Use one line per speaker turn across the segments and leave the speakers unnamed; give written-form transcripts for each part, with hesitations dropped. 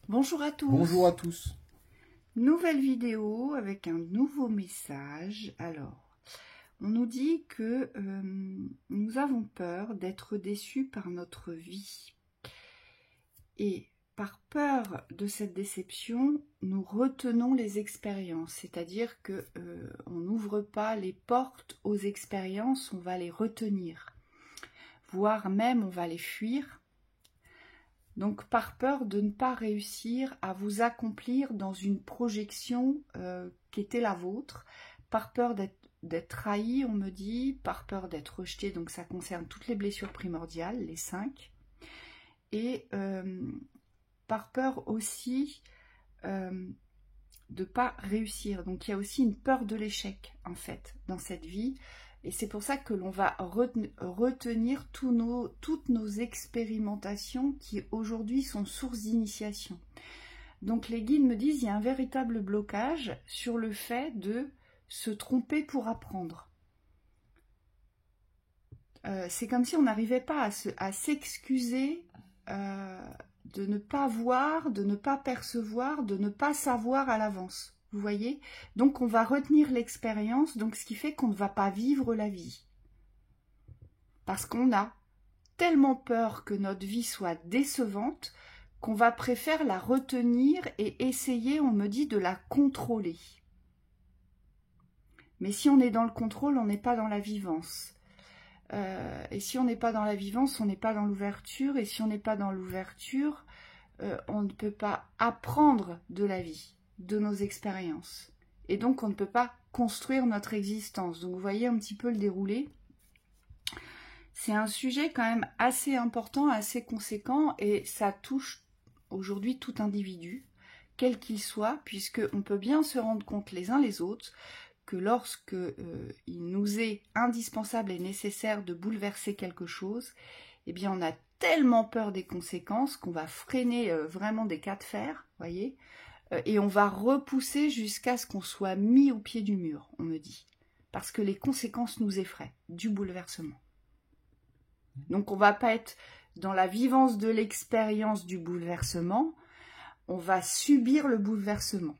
Bonjour à tous.
Bonjour à tous.
Nouvelle vidéo avec un nouveau message. Alors, on nous dit que nous avons peur d'être déçus par notre vie. Et par peur de cette déception, nous retenons les expériences. C'est-à-dire que on n'ouvre pas les portes aux expériences, on va les retenir. Voire même on va les fuir. Donc par peur de ne pas réussir à vous accomplir dans une projection qui était la vôtre, par peur d'être trahi, on me dit, par peur d'être rejeté, donc ça concerne toutes les blessures primordiales, les 5, et par peur aussi de ne pas réussir. Donc il y a aussi une peur de l'échec en fait dans cette vie. Et c'est pour ça que l'on va retenir toutes nos expérimentations qui aujourd'hui sont source d'initiation. Donc les guides me disent qu'il y a un véritable blocage sur le fait de se tromper pour apprendre. C'est comme si on n'arrivait pas à s'excuser de ne pas voir, de ne pas percevoir, de ne pas savoir à l'avance. Vous voyez? Donc on va retenir l'expérience, donc ce qui fait qu'on ne va pas vivre la vie. Parce qu'on a tellement peur que notre vie soit décevante qu'on va préférer la retenir et essayer, on me dit, de la contrôler. Mais si on est dans le contrôle, on n'est pas dans la vivance. Et si on n'est pas dans la vivance, on n'est pas dans l'ouverture. Et si on n'est pas dans l'ouverture, on ne peut pas apprendre de la vie, de nos expériences. Et donc, on ne peut pas construire notre existence. Donc, vous voyez un petit peu le déroulé. C'est un sujet quand même assez important, assez conséquent, et ça touche aujourd'hui tout individu, quel qu'il soit, puisqu'on peut bien se rendre compte les uns les autres que lorsque il nous est indispensable et nécessaire de bouleverser quelque chose, eh bien on a tellement peur des conséquences qu'on va freiner vraiment des cas de fer, voyez, et on va repousser jusqu'à ce qu'on soit mis au pied du mur, on me dit, parce que les conséquences nous effraient du bouleversement. Donc on va pas être dans la vivance de l'expérience du bouleversement, on va subir le bouleversement.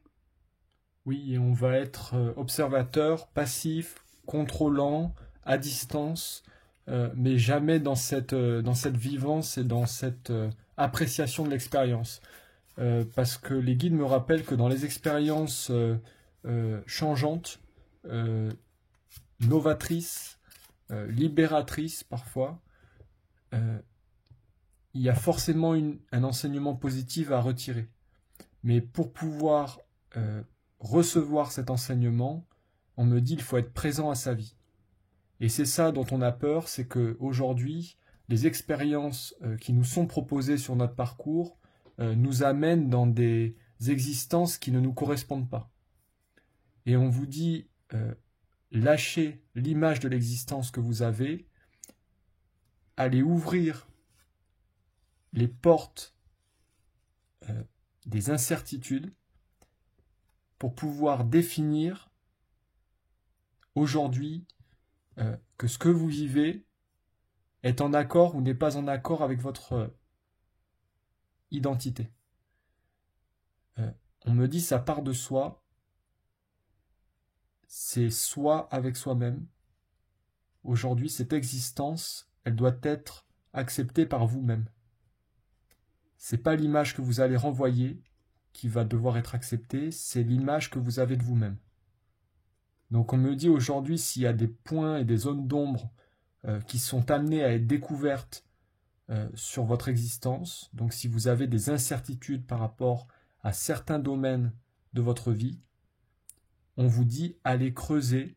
Oui, et on va être observateur, passif, contrôlant, à distance, mais jamais dans cette vivance et dans cette appréciation de l'expérience. Parce que les guides me rappellent que dans les expériences changeantes, novatrices, libératrices parfois, il y a forcément un enseignement positif à retirer. Mais pour pouvoir recevoir cet enseignement, on me dit qu'il faut être présent à sa vie. Et c'est ça dont on a peur, c'est qu'aujourd'hui, les expériences qui nous sont proposées sur notre parcours nous amènent dans des existences qui ne nous correspondent pas. Et on vous dit, lâchez l'image de l'existence que vous avez, allez ouvrir les portes des incertitudes pour pouvoir définir aujourd'hui que ce que vous vivez est en accord ou n'est pas en accord avec votre identité. On me dit ça part de soi, c'est soi avec soi-même. Aujourd'hui, cette existence, elle doit être acceptée par vous-même. C'est pas l'image que vous allez renvoyer qui va devoir être acceptée, c'est l'image que vous avez de vous-même. Donc on me dit aujourd'hui s'il y a des points et des zones d'ombre qui sont amenées à être découvertes sur votre existence, donc si vous avez des incertitudes par rapport à certains domaines de votre vie, on vous dit allez creuser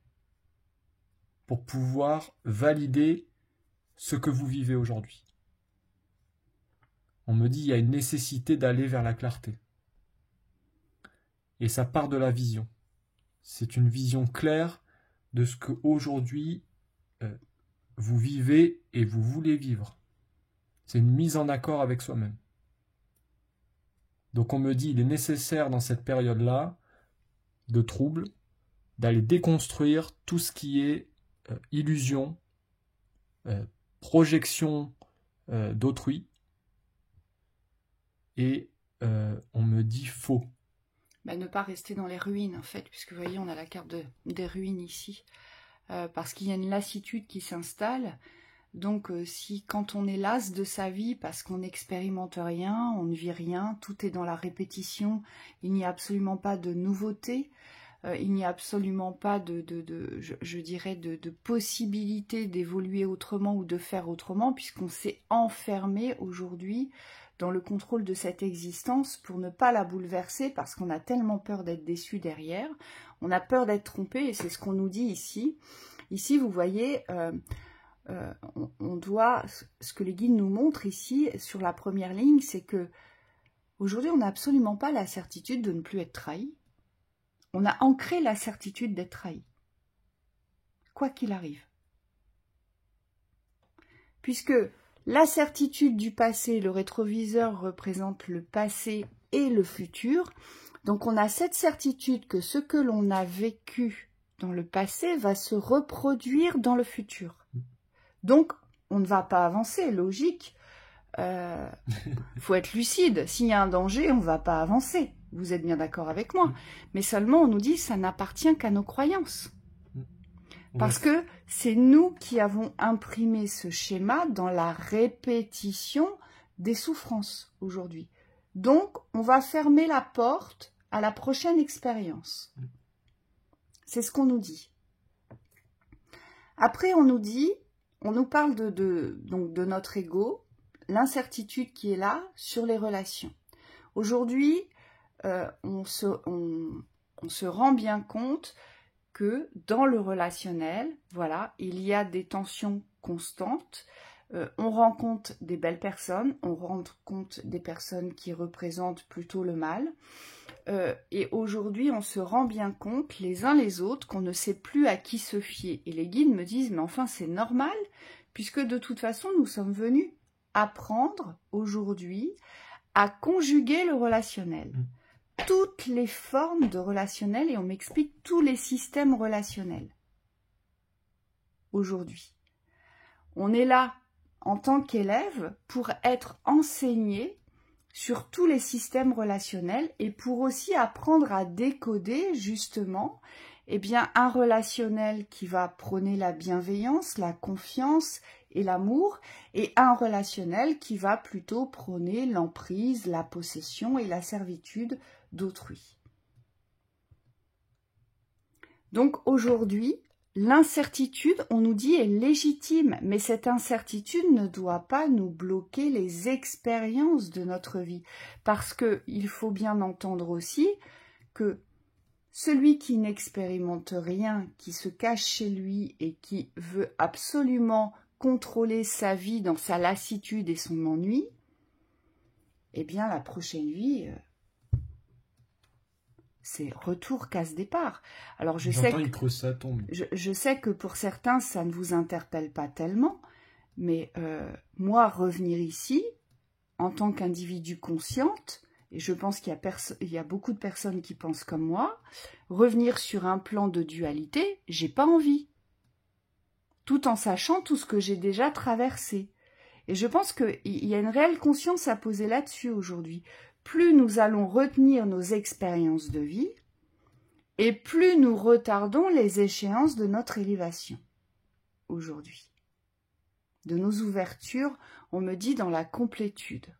pour pouvoir valider ce que vous vivez aujourd'hui. On me dit il y a une nécessité d'aller vers la clarté. Et ça part de la vision. C'est une vision claire de ce que aujourd'hui vous vivez et vous voulez vivre. C'est une mise en accord avec soi-même. Donc on me dit il est nécessaire dans cette période-là de trouble d'aller déconstruire tout ce qui est illusion, projection d'autrui. Et on dit faux?
Ne pas rester dans les ruines, en fait, puisque vous voyez, on a la carte des ruines ici. Parce qu'il y a une lassitude qui s'installe. Donc, si quand on est las de sa vie, parce qu'on n'expérimente rien, on ne vit rien, tout est dans la répétition, il n'y a absolument pas de nouveauté, il n'y a absolument pas je dirais, de possibilité d'évoluer autrement ou de faire autrement, puisqu'on s'est enfermé aujourd'hui dans le contrôle de cette existence pour ne pas la bouleverser, parce qu'on a tellement peur d'être déçu derrière, on a peur d'être trompé, et c'est ce qu'on nous dit ici. Ici, vous voyez, on doit, ce que les guides nous montrent ici, sur la première ligne, c'est que aujourd'hui, on n'a absolument pas la certitude de ne plus être trahi. On a ancré la certitude d'être trahi, quoi qu'il arrive. Puisque la certitude du passé, le rétroviseur représente le passé et le futur, donc on a cette certitude que ce que l'on a vécu dans le passé va se reproduire dans le futur. Donc, on ne va pas avancer, logique. Faut être lucide. S'il y a un danger, on ne va pas avancer. Vous êtes bien d'accord avec moi. Mais seulement, on nous dit, ça n'appartient qu'à nos croyances. Parce que c'est nous qui avons imprimé ce schéma dans la répétition des souffrances aujourd'hui. Donc, on va fermer la porte à la prochaine expérience. C'est ce qu'on nous dit. Après, on nous parle donc de notre ego, l'incertitude qui est là sur les relations. Aujourd'hui, on se rend bien compte que dans le relationnel, voilà, il y a des tensions constantes. On rencontre des belles personnes, on rencontre des personnes qui représentent plutôt le mal. Et aujourd'hui, on se rend bien compte, les uns les autres, qu'on ne sait plus à qui se fier. Et les guides me disent, mais enfin, c'est normal, puisque de toute façon, nous sommes venus apprendre aujourd'hui à conjuguer le relationnel. Toutes les formes de relationnel, et on m'explique tous les systèmes relationnels. Aujourd'hui, on est là en tant qu'élève pour être enseigné sur tous les systèmes relationnels et pour aussi apprendre à décoder justement un relationnel qui va prôner la bienveillance, la confiance et l'amour, et un relationnel qui va plutôt prôner l'emprise, la possession et la servitude d'autrui. Donc aujourd'hui, l'incertitude, on nous dit, est légitime, mais cette incertitude ne doit pas nous bloquer les expériences de notre vie, parce qu'il faut bien entendre aussi que celui qui n'expérimente rien, qui se cache chez lui et qui veut absolument contrôler sa vie dans sa lassitude et son ennui, la prochaine vie, c'est retour casse-départ. Alors je sais que pour certains, ça ne vous interpelle pas tellement, mais moi, revenir ici, en tant qu'individu consciente, et je pense qu'il y a beaucoup de personnes qui pensent comme moi, revenir sur un plan de dualité, j'ai pas envie. Tout en sachant tout ce que j'ai déjà traversé. Et je pense qu'il y a une réelle conscience à poser là-dessus aujourd'hui. Plus nous allons retenir nos expériences de vie, et plus nous retardons les échéances de notre élévation aujourd'hui. De nos ouvertures, on me dit dans la complétude.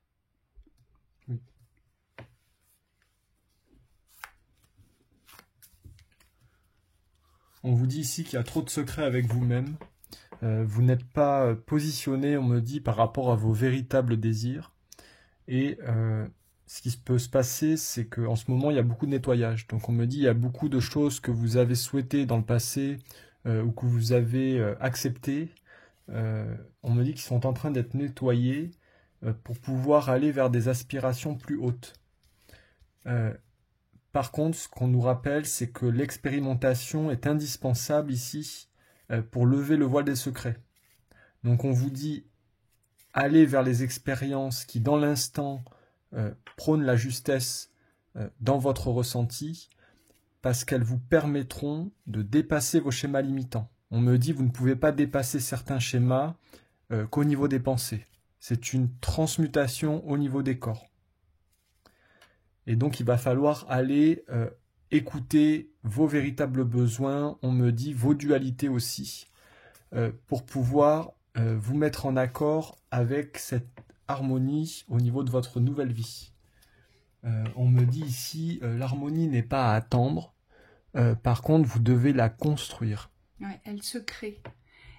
Oui. On vous dit ici qu'il y a trop de secrets avec vous-même. Vous n'êtes pas positionné, on me dit, par rapport à vos véritables désirs. Et ce qui peut se passer, c'est qu'en ce moment, il y a beaucoup de nettoyage. Donc on me dit, il y a beaucoup de choses que vous avez souhaitées dans le passé ou que vous avez acceptées. On me dit qu'ils sont en train d'être nettoyés pour pouvoir aller vers des aspirations plus hautes. Par contre, ce qu'on nous rappelle, c'est que l'expérimentation est indispensable ici pour lever le voile des secrets. Donc on vous dit, allez vers les expériences qui, dans l'instant, prônent la justesse dans votre ressenti, parce qu'elles vous permettront de dépasser vos schémas limitants. On me dit, vous ne pouvez pas dépasser certains schémas qu'au niveau des pensées. C'est une transmutation au niveau des corps. Et donc, il va falloir aller écouter vos véritables besoins, on me dit vos dualités aussi, pour pouvoir vous mettre en accord avec cette harmonie au niveau de votre nouvelle vie. On me dit ici, l'harmonie n'est pas à attendre, par contre, vous devez la construire.
Ouais, elle se crée.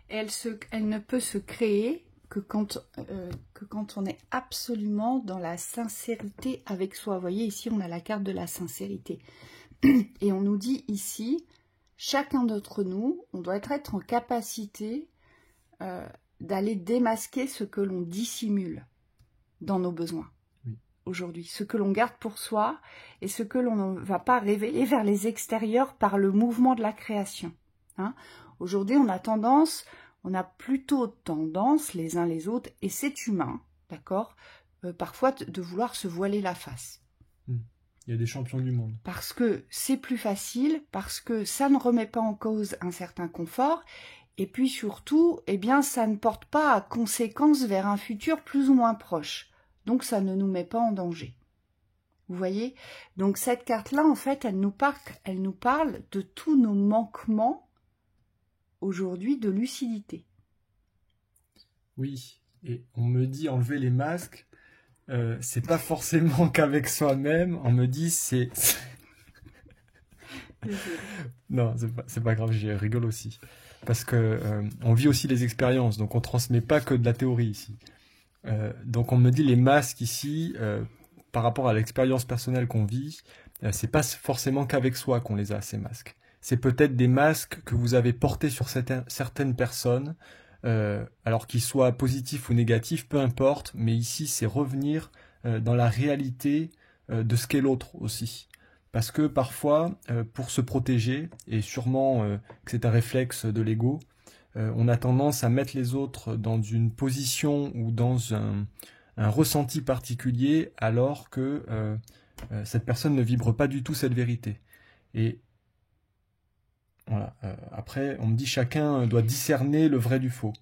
Et elle ne peut se créer que quand on est absolument dans la sincérité avec soi. Vous voyez, ici, on a la carte de la sincérité. Et on nous dit ici, chacun d'entre nous, on doit être en capacité d'aller démasquer ce que l'on dissimule dans nos besoins. Oui. Aujourd'hui, ce que l'on garde pour soi et ce que l'on ne va pas révéler vers les extérieurs par le mouvement de la création. Hein? Aujourd'hui, on a plutôt tendance, les uns les autres, et c'est humain, d'accord, parfois de vouloir se voiler la face.
Il y a des champions du monde.
Parce que c'est plus facile, parce que ça ne remet pas en cause un certain confort, et puis surtout, eh bien, ça ne porte pas à conséquence vers un futur plus ou moins proche. Donc, ça ne nous met pas en danger. Vous voyez? Donc, cette carte-là, en fait, elle nous parle de tous nos manquements aujourd'hui de lucidité.
Oui, et on me dit enlever les masques, c'est pas forcément qu'avec soi-même, on me dit c'est... Non, c'est pas grave, je rigole aussi. Parce que on vit aussi les expériences, donc on transmet pas que de la théorie ici. Donc on me dit les masques ici, par rapport à l'expérience personnelle qu'on vit, c'est pas forcément qu'avec soi qu'on les a, ces masques. C'est peut-être des masques que vous avez portés sur certaines personnes, alors qu'ils soient positifs ou négatifs, peu importe, mais ici c'est revenir dans la réalité de ce qu'est l'autre aussi. Parce que parfois, pour se protéger, et sûrement que c'est un réflexe de l'ego, on a tendance à mettre les autres dans une position ou dans un ressenti particulier, alors que cette personne ne vibre pas du tout cette vérité. Et voilà. Après, on me dit chacun doit discerner le vrai du faux.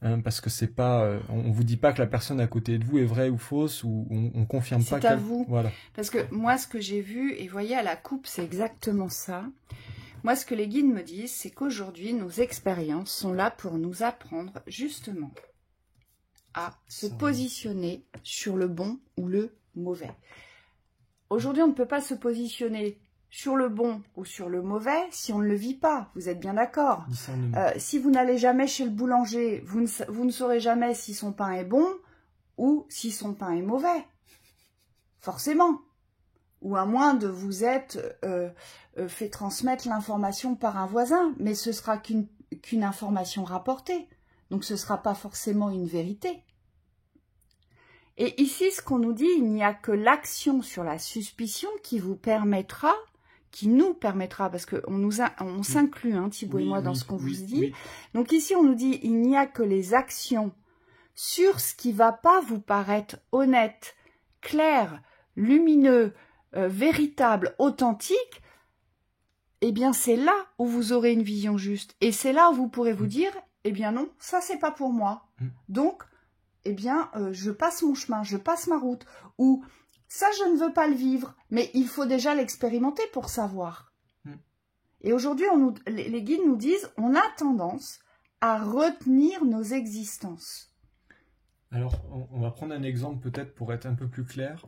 Hein, parce que c'est pas, on vous dit pas que la personne à côté de vous est vraie ou fausse, ou on confirme pas.
C'est à vous.
Voilà.
Parce que moi, ce que j'ai vu, et voyez à la coupe, c'est exactement ça. Moi, ce que les guides me disent, c'est qu'aujourd'hui, nos expériences sont là pour nous apprendre justement à se positionner sur le bon ou le mauvais. Aujourd'hui, on ne peut pas se positionner sur le bon ou sur le mauvais si on ne le vit pas. Vous êtes bien d'accord? Si vous n'allez jamais chez le boulanger, vous ne saurez jamais si son pain est bon ou si son pain est mauvais. Forcément. Ou à moins de vous être fait transmettre l'information par un voisin. Mais ce sera qu'une information rapportée. Donc ce ne sera pas forcément une vérité. Et ici, ce qu'on nous dit, il n'y a que l'action sur la suspicion qui vous permettra, qui nous permettra, parce qu'on s'inclut, hein, Thibaut et moi, dans ce qu'on vous dit. Oui. Donc ici, on nous dit, il n'y a que les actions sur ce qui ne va pas vous paraître honnête, clair, lumineux, véritable, authentique. Eh bien, c'est là où vous aurez une vision juste. Et c'est là où vous pourrez vous dire, eh bien non, ça, c'est pas pour moi. Donc, eh bien, je passe mon chemin, je passe ma route. Ou, ça, je ne veux pas le vivre, mais il faut déjà l'expérimenter pour savoir. Et aujourd'hui, les guides nous disent, on a tendance à retenir nos existences.
Alors, on va prendre un exemple peut-être pour être un peu plus clair.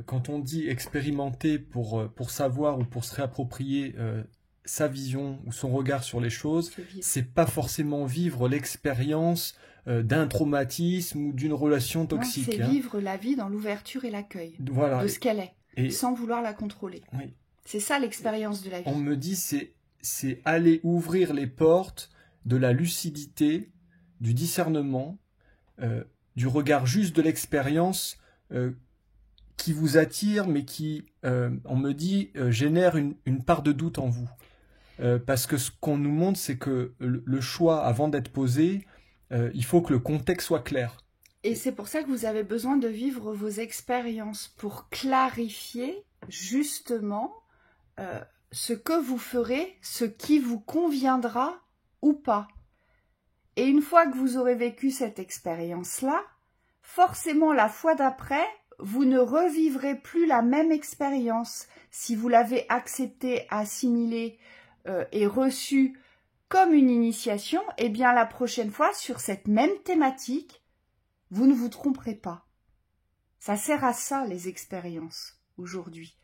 Quand on dit expérimenter pour savoir ou pour se réapproprier sa vision ou son regard sur les choses, c'est pas forcément vivre l'expérience d'un traumatisme ou d'une relation toxique.
C'est vivre la vie dans l'ouverture et l'accueil de ce qu'elle est, sans vouloir la contrôler. Oui. C'est ça l'expérience de la vie.
On me dit c'est aller ouvrir les portes de la lucidité, du discernement, du regard juste de l'expérience qui vous attire, mais qui, on me dit, génère une part de doute en vous. Parce que ce qu'on nous montre, c'est que le choix, avant d'être posé, il faut que le contexte soit clair.
Et c'est pour ça que vous avez besoin de vivre vos expériences pour clarifier justement ce que vous ferez, ce qui vous conviendra ou pas. Et une fois que vous aurez vécu cette expérience-là, forcément la fois d'après, vous ne revivrez plus la même expérience si vous l'avez acceptée, assimilée et reçue comme une initiation. Eh bien, la prochaine fois, sur cette même thématique, vous ne vous tromperez pas. Ça sert à ça, les expériences, aujourd'hui.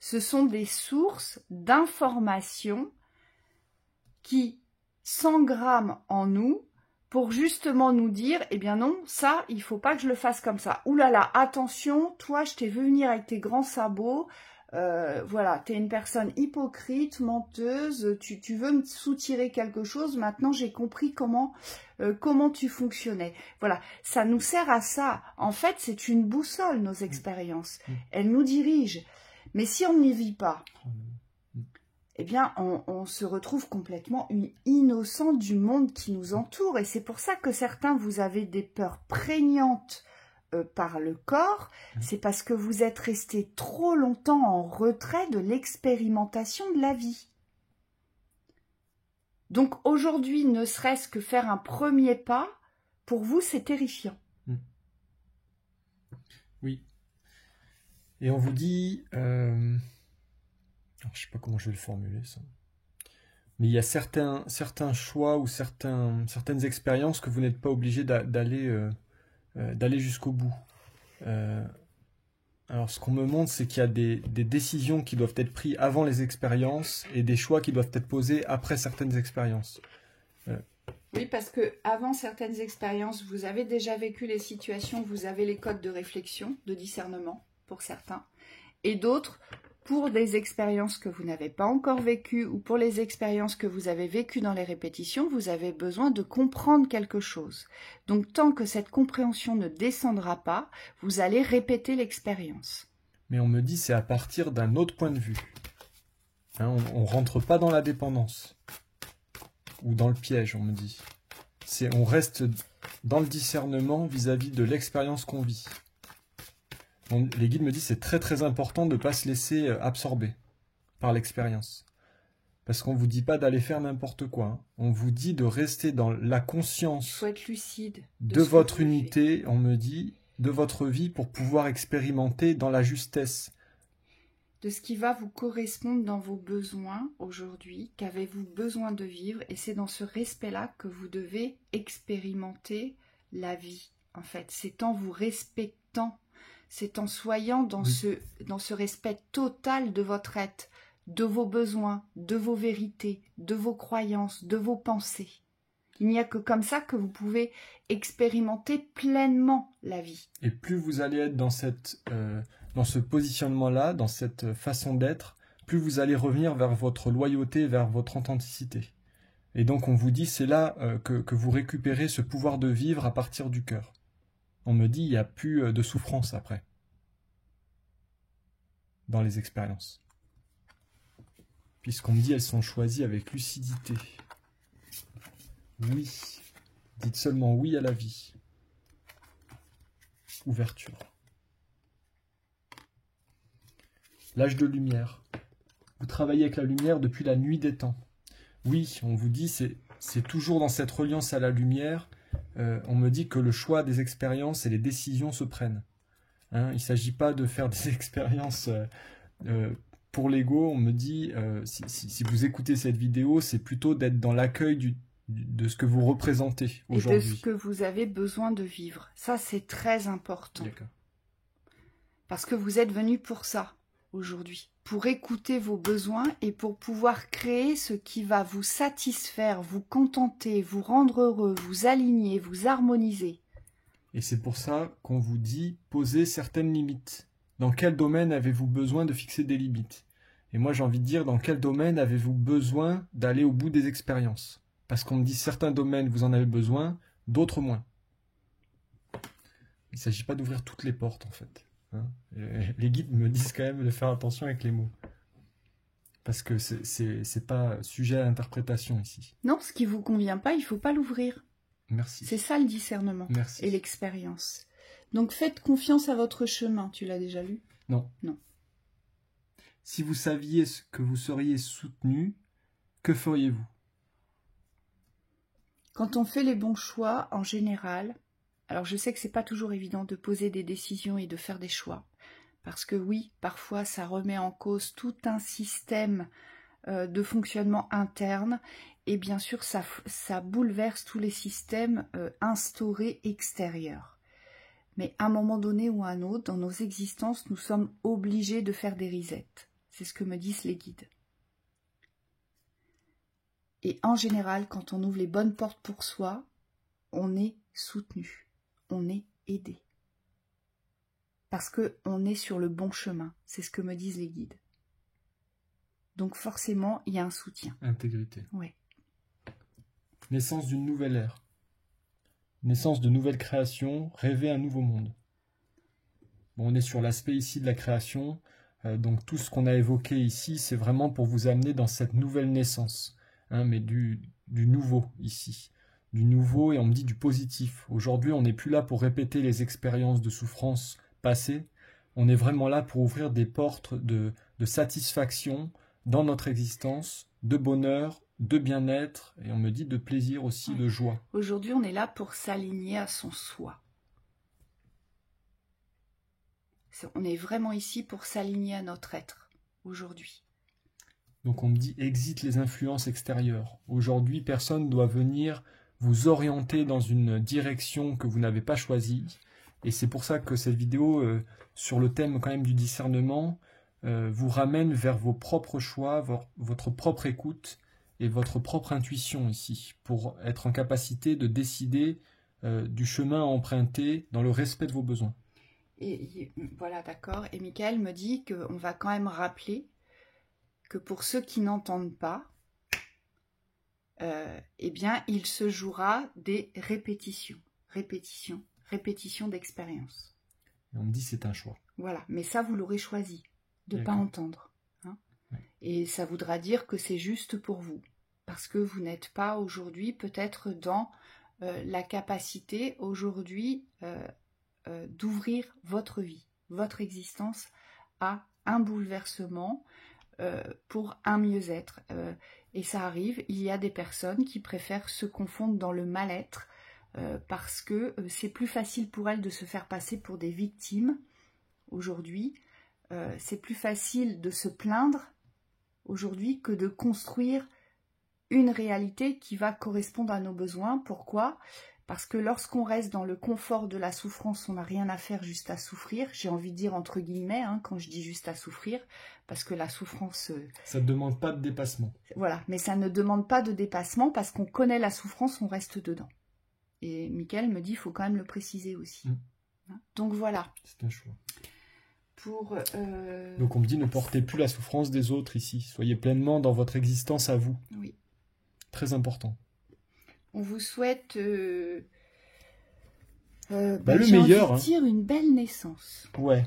Ce sont des sources d'informations qui s'engramment en nous pour justement nous dire, eh bien non, ça, il faut pas que je le fasse comme ça. Ouh là là, attention, toi, je t'ai vu venir avec tes grands sabots, voilà, tu es une personne hypocrite, menteuse, tu veux me soutirer quelque chose, maintenant j'ai compris comment tu fonctionnais. Voilà, ça nous sert à ça. En fait, c'est une boussole, nos expériences. Elles nous dirigent. Mais si on n'y vit pas, eh bien, on se retrouve complètement innocent du monde qui nous entoure. Et c'est pour ça que certains, vous avez des peurs prégnantes par le corps. C'est parce que vous êtes resté trop longtemps en retrait de l'expérimentation de la vie. Donc aujourd'hui, ne serait-ce que faire un premier pas, pour vous, c'est terrifiant.
Oui. Et on vous dit... je sais pas comment je vais le formuler, ça. Mais il y a certains choix ou certaines expériences que vous n'êtes pas obligé d'aller jusqu'au bout. Alors, ce qu'on me montre, c'est qu'il y a des décisions qui doivent être prises avant les expériences et des choix qui doivent être posés après certaines expériences.
Oui, parce que avant certaines expériences, vous avez déjà vécu les situations, vous avez les codes de réflexion, de discernement, pour certains, et d'autres, pour des expériences que vous n'avez pas encore vécues ou pour les expériences que vous avez vécues dans les répétitions, vous avez besoin de comprendre quelque chose. Donc, tant que cette compréhension ne descendra pas, vous allez répéter l'expérience.
Mais on me dit c'est à partir d'un autre point de vue. Hein, on ne rentre pas dans la dépendance ou dans le piège, on me dit. On reste dans le discernement vis-à-vis de l'expérience qu'on vit. Les guides me disent c'est très très important de ne pas se laisser absorber par l'expérience. Parce qu'on ne vous dit pas d'aller faire n'importe quoi. Hein. On vous dit de rester dans la conscience.
Il faut être lucide
de votre unité, on me dit, de votre vie pour pouvoir expérimenter dans la justesse.
De ce qui va vous correspondre dans vos besoins aujourd'hui, qu'avez-vous besoin de vivre, et c'est dans ce respect-là que vous devez expérimenter la vie. En fait, c'est en vous respectant. C'est en soyant dans ce respect total de votre être, de vos besoins, de vos vérités, de vos croyances, de vos pensées. Il n'y a que comme ça que vous pouvez expérimenter pleinement la vie.
Et plus vous allez être dans ce positionnement-là, dans cette façon d'être, plus vous allez revenir vers votre loyauté, vers votre authenticité. Et donc on vous dit, c'est là que vous récupérez ce pouvoir de vivre à partir du cœur. On me dit, il n'y a plus de souffrance après, dans les expériences. Puisqu'on me dit, elles sont choisies avec lucidité. Oui. Dites seulement oui à la vie. Ouverture. L'âge de lumière. Vous travaillez avec la lumière depuis la nuit des temps. Oui, on vous dit, c'est toujours dans cette reliance à la lumière. On me dit que le choix des expériences et les décisions se prennent. Hein, il ne s'agit pas de faire des expériences pour l'ego. On me dit, si vous écoutez cette vidéo, c'est plutôt d'être dans l'accueil de ce que vous représentez aujourd'hui.
Et de ce que vous avez besoin de vivre. Ça, c'est très important.
D'accord.
Parce que vous êtes venu pour ça, aujourd'hui. Pour écouter vos besoins et pour pouvoir créer ce qui va vous satisfaire, vous contenter, vous rendre heureux, vous aligner, vous harmoniser.
Et c'est pour ça qu'on vous dit, posez certaines limites. Dans quel domaine avez-vous besoin de fixer des limites? Et moi, j'ai envie de dire, dans quel domaine avez-vous besoin d'aller au bout des expériences? Parce qu'on me dit, certains domaines, vous en avez besoin, d'autres moins. Il ne s'agit pas d'ouvrir toutes les portes, en fait. Hein, les guides me disent quand même de faire attention avec les mots. Parce que c'est pas sujet à interprétation ici.
Non, ce qui ne vous convient pas, il ne faut pas l'ouvrir.
Merci.
C'est ça le discernement.
Merci.
Et l'expérience. Donc faites confiance à votre chemin. Tu l'as déjà lu?
Non.
Non.
Si vous saviez que vous seriez soutenu, que feriez-vous?
Quand on fait les bons choix, en général, Alors je sais que c'est pas toujours évident de poser des décisions et de faire des choix. Parce que oui, parfois ça remet en cause tout un système de fonctionnement interne. Et bien sûr, ça bouleverse tous les systèmes instaurés extérieurs. Mais à un moment donné ou à un autre, dans nos existences, nous sommes obligés de faire des resets. C'est ce que me disent les guides. Et en général, quand on ouvre les bonnes portes pour soi, on est soutenu, on est aidé. Parce qu'on est sur le bon chemin, c'est ce que me disent les guides. Donc forcément, il y a un soutien.
Intégrité.
Oui.
Naissance d'une nouvelle ère. Naissance de nouvelles créations, rêver un nouveau monde. Bon, on est sur l'aspect ici de la création, donc tout ce qu'on a évoqué ici, c'est vraiment pour vous amener dans cette nouvelle naissance, hein, mais du nouveau ici. Du nouveau, et on me dit du positif. Aujourd'hui, on n'est plus là pour répéter les expériences de souffrance passées, on est vraiment là pour ouvrir des portes de satisfaction dans notre existence, de bonheur, de bien-être, et on me dit de plaisir aussi,
Oui.
de joie.
Aujourd'hui, on est là pour s'aligner à son soi. On est vraiment ici pour s'aligner à notre être, aujourd'hui.
Donc on me dit exit les influences extérieures. Aujourd'hui, personne ne doit venir vous orienter dans une direction que vous n'avez pas choisie. Et c'est pour ça que cette vidéo, sur le thème quand même du discernement, vous ramène vers vos propres choix, votre propre écoute et votre propre intuition ici, pour être en capacité de décider du chemin à emprunter dans le respect de vos besoins.
Et voilà, d'accord. Et Michael me dit qu'on va quand même rappeler que pour ceux qui n'entendent pas, eh bien, il se jouera des répétitions. Répétition d'expérience.
On me dit c'est un choix.
Voilà, mais ça, vous l'aurez choisi, de ne pas entendre. Hein.
Ouais.
Et ça voudra dire que c'est juste pour vous. Parce que vous n'êtes pas aujourd'hui peut-être dans la capacité aujourd'hui d'ouvrir votre vie, votre existence à un bouleversement pour un mieux-être. Et ça arrive, il y a des personnes qui préfèrent se confondre dans le mal-être parce que c'est plus facile pour elles de se faire passer pour des victimes aujourd'hui. C'est plus facile de se plaindre aujourd'hui que de construire une réalité qui va correspondre à nos besoins. Pourquoi ? Parce que lorsqu'on reste dans le confort de la souffrance, on n'a rien à faire, juste à souffrir. J'ai envie de dire entre guillemets, hein, quand je dis juste à souffrir, parce que la souffrance...
ça ne demande pas de dépassement.
Voilà, mais ça ne demande pas de dépassement, parce qu'on connaît la souffrance, on reste dedans. Et Michael me dit, il faut quand même le préciser aussi. Hein, donc voilà.
C'est un choix.
Pour,
Donc on me dit, ne portez plus la souffrance des autres ici. Soyez pleinement dans votre existence à vous.
Oui.
Très important.
On vous souhaite
le meilleur.
Envie de dire une belle naissance.
Ouais.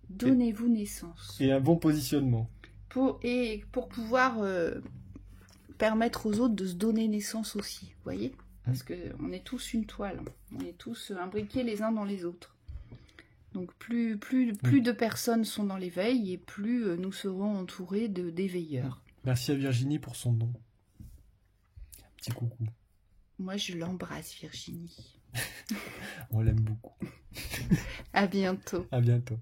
Donnez-vous naissance.
Et un bon positionnement.
Pour pouvoir permettre aux autres de se donner naissance aussi. Vous voyez ? Parce qu'on est tous une toile. On est tous imbriqués les uns dans les autres. Donc plus de personnes sont dans l'éveil et plus nous serons entourés d'éveilleurs.
Merci à Virginie pour son don. Un petit coucou.
Moi, je l'embrasse, Virginie.
On l'aime beaucoup.
À bientôt.
À bientôt.